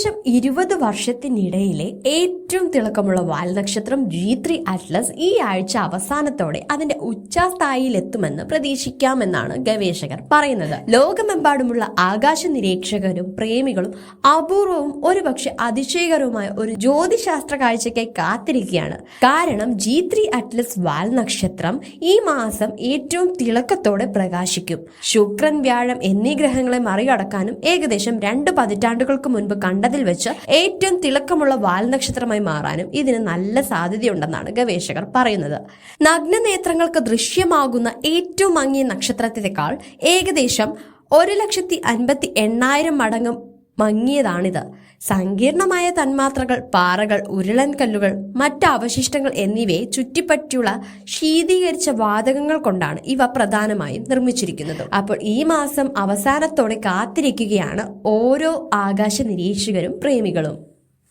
ഏകദേശം 20 വർഷത്തിനിടയിലെ ഏറ്റവും തിളക്കമുള്ള വാൽനക്ഷത്രം G3 അറ്റ്ലസ് ഈ ആഴ്ച അവസാനത്തോടെ അതിന്റെ ഉച്ചസ്ഥായിയിലെത്തുമെന്ന് പ്രതീക്ഷിക്കാമെന്നാണ് ഗവേഷകർ പറയുന്നത്. ലോകമെമ്പാടുമുള്ള ആകാശ നിരീക്ഷകരും പ്രേമികളും അപൂർവവും ഒരുപക്ഷെ അതിശയകരവുമായ ഒരു ജ്യോതിശാസ്ത്ര കാഴ്ചയ്ക്കായി കാത്തിരിക്കുകയാണ്. കാരണം G3 അറ്റ്ലസ് വാൽനക്ഷത്രം ഈ മാസം ഏറ്റവും തിളക്കത്തോടെ പ്രകാശിക്കും. ശുക്രൻ, വ്യാഴം എന്നീ ഗ്രഹങ്ങളെ മറികടക്കാനും ഏകദേശം 2 പതിറ്റാണ്ടുകൾക്ക് മുൻപ് കണ്ടതിൽ വെച്ച് ഏറ്റവും തിളക്കമുള്ള വാൽനക്ഷത്രമായി മാറാനും ഇതിന് നല്ല സാധ്യതയുണ്ടെന്നാണ് ഗവേഷകർ പറയുന്നത്. നഗ്നനേത്രങ്ങൾക്ക് ദൃശ്യമാകുന്ന ഏറ്റവും മങ്ങിയ നക്ഷത്രത്തെക്കാൾ ഏകദേശം 1,58,000 മടങ്ങ് മങ്ങിയതാണിത്. സങ്കീർണമായ തന്മാത്രകൾ, പാറകൾ, ഉരുളൻ കല്ലുകൾ, മറ്റ് അവശിഷ്ടങ്ങൾ എന്നിവയെ ചുറ്റിപ്പറ്റിയുള്ള ശീതീകരിച്ച വാതകങ്ങൾ കൊണ്ടാണ് ഇവ പ്രധാനമായും നിർമ്മിച്ചിരിക്കുന്നത്. അപ്പോൾ ഈ മാസം അവസാനത്തോടെ കാത്തിരിക്കുകയാണ് ഓരോ ആകാശ നിരീക്ഷകരും പ്രേമികളും.